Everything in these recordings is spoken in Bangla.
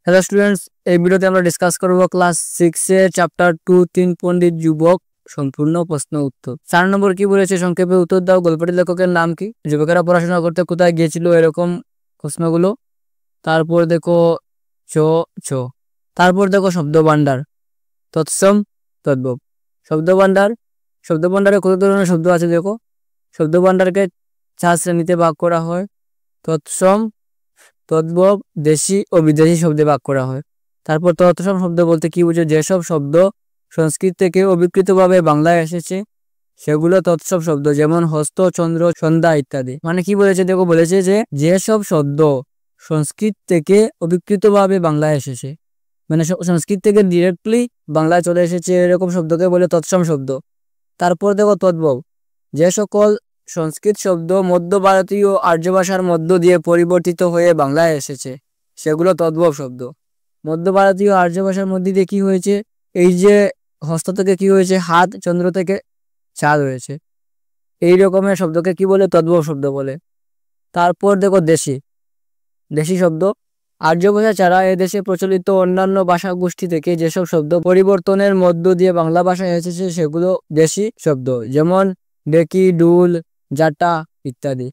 হ্যালো স্টুডেন্টস, এই ভিডিওতে আমরা ডিসকাস করব ক্লাস 6 এর চ্যাপ্টার 2 তিন পণ্ডিত যুবক সম্পূর্ণ প্রশ্ন উত্তর। 4 নম্বর কি বলেছে সংক্ষেপে উত্তর দাও। গল্পটির লেখকের নাম কি? যুবকেরা পড়াশোনা করতে কোথায় গিয়েছিল, এরকম প্রশ্নগুলো। তারপর দেখো চ ছ তারপর দেখো শব্দ ভান্ডার, তৎসম তদ্ভব। শব্দ ভান্ডারে কত ধরনের শব্দ আছে দেখো। শব্দ ভান্ডারকে 4 শ্রেণীতে ভাগ করা হয়। তৎসম, তদ্ভব, দেশি ও বিদেশি শব্দে ভাগ করা হয়। তারপর তৎসম শব্দ বলতে কি বুঝো? যেসব শব্দ সংস্কৃত থেকে অবিকৃতভাবে বাংলায় এসেছে সেগুলো তৎসম শব্দ, যেমন হস্ত, চন্দ্র, সন্ধ্যা ইত্যাদি। মানে কি বলেছে দেখো, বলেছে যে যেসব শব্দ সংস্কৃত থেকে অবিকৃতভাবে বাংলায় এসেছে, মানে সংস্কৃত থেকে ডিরেক্টলি বাংলায় চলে এসেছে, এরকম শব্দকে বলে তৎসম শব্দ। তারপর দেখো তদ্ভব, যে সকল সংস্কৃত শব্দ মধ্য ভারতীয় আর্য ভাষার মধ্য দিয়ে পরিবর্তিত হয়ে বাংলায় এসেছে সেগুলো তদ্ভব শব্দ। মধ্য ভারতীয় আর্য ভাষার মধ্যে দিয়ে কি হয়েছে? এই যে হস্ত থেকে কি হয়েছে? হাত, চন্দ্র থেকে চাঁদ হয়েছে। এই রকমের শব্দকে কি বলে? তদ্ভব শব্দ বলে। তারপর দেখো দেশি শব্দ, আর্য ভাষা ছাড়া এদেশে প্রচলিত অন্যান্য ভাষা গোষ্ঠী থেকে যেসব শব্দ পরিবর্তনের মধ্য দিয়ে বাংলা ভাষায় এসেছে সেগুলো দেশি শব্দ, যেমন ডেকি, ডুল, জাটা ইত্যাদি।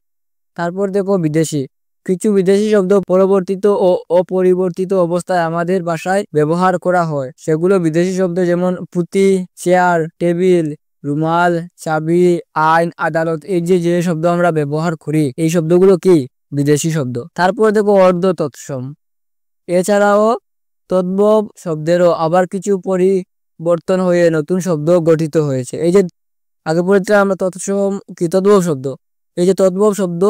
তারপর দেখো বিদেশি, কিছু বিদেশি শব্দ পরিবর্তিত ও অপরিবর্তিত অবস্থায় আমাদের ভাষায় ব্যবহার করা হয়, সেগুলো বিদেশি শব্দ, যেমন পুঁথি, চেয়ার, টেবিল, রুমাল, চাবি, আইন, আদালত। এই যে শব্দ আমরা ব্যবহার করি এই শব্দগুলো কি? বিদেশি শব্দ। তারপর দেখো অর্ধ তৎসম, এছাড়াও তদ্ভব শব্দেরও আবার কিছু পরিবর্তন হয়ে নতুন শব্দ গঠিত হয়েছে। এই যে আগে পড়েছিলাম আমরা তৎসম কি তদ্ভব শব্দ, এই যে তদ্ভব শব্দ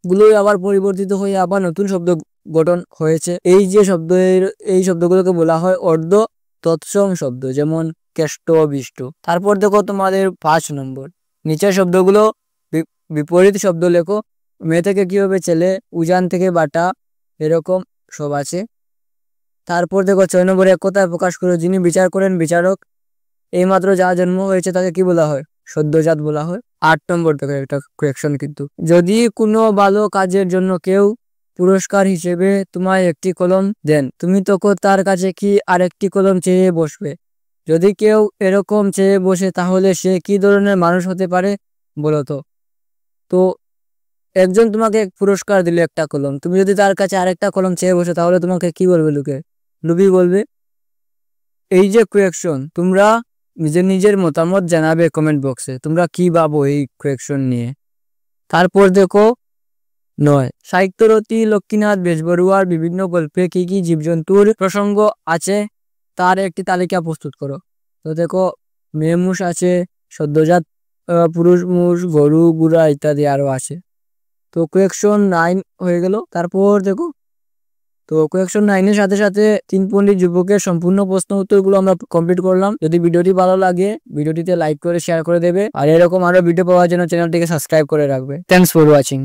গুলোই আবার পরিবর্তিত হয়ে আবার নতুন শব্দ গঠন হয়েছে। এই যে এই শব্দগুলোকে বলা হয় অর্ধ তৎসম শব্দ, যেমন কেষ্ট, বিষ্ট। তারপর দেখো তোমাদের 5 নম্বর, নিচের শব্দগুলো বিপরীত শব্দ লেখো। মেয়ে থেকে কি হবে? ছেলে, উজান থেকে বাটা, এরকম সব আছে। তারপর দেখো 6 নম্বরে এক কথায় প্রকাশ করো, যিনি বিচার করেন বিচারক। এইমাত্র যা জন্ম হয়েছে তাকে কি বলা হয়? সদ্যজাত বলা হয়। 8 নম্বর দেখো একটা কোয়েকশন, কিন্তু যদি কোনো ভালো কাজের জন্য কেউ পুরস্কার হিসেবে তোমায় একটি কলম দেন, তুমি তখন তার কাছে কি আরেকটি কলম চেয়ে বসবে? যদি কেউ এরকম চেয়ে বসে তাহলে সে কি ধরনের মানুষ হতে পারে বলো তো একজন তোমাকে পুরস্কার দিল একটা কলম, তুমি যদি তার কাছে আরেকটা কলম চেয়ে বসে তাহলে তোমাকে কি বলবে? লুবি বলবে। এই যে কোয়েকশন, তোমরা নিজের মতামত জানাবে কমেন্ট বক্সে, তোমরা কি ভাবো এই কোয়েকশন নিয়ে। তারপর দেখো 9, সাহিত্যরথী লক্ষ্মীনাথ বেজবরুয়ার বিভিন্ন গল্পে কি কি জীবজন্তুর প্রসঙ্গ আছে তার একটি তালিকা প্রস্তুত করো। তো দেখো মেয়ে মুষ আছে, সদ্যজাত পুরুষ মুষ, গরু, গুড়া ইত্যাদি আরো আছে। তো কোয়েকশন 9 হয়ে গেল। তারপর দেখো তো কোয়েকশন 9 এর সাথে সাথে 3 পণ্ডিত যুবকের সম্পূর্ণ প্রশ্ন উত্তরগুলো আমরা কমপ্লিট করলাম। যদি ভিডিওটি ভালো লাগে ভিডিওটিতে লাইক করে শেয়ার করে দেবে, আর এরকম আরো ভিডিও পাওয়ার জন্য চ্যানেলটিকে সাবস্ক্রাইব করে রাখবে। Thanks for watching.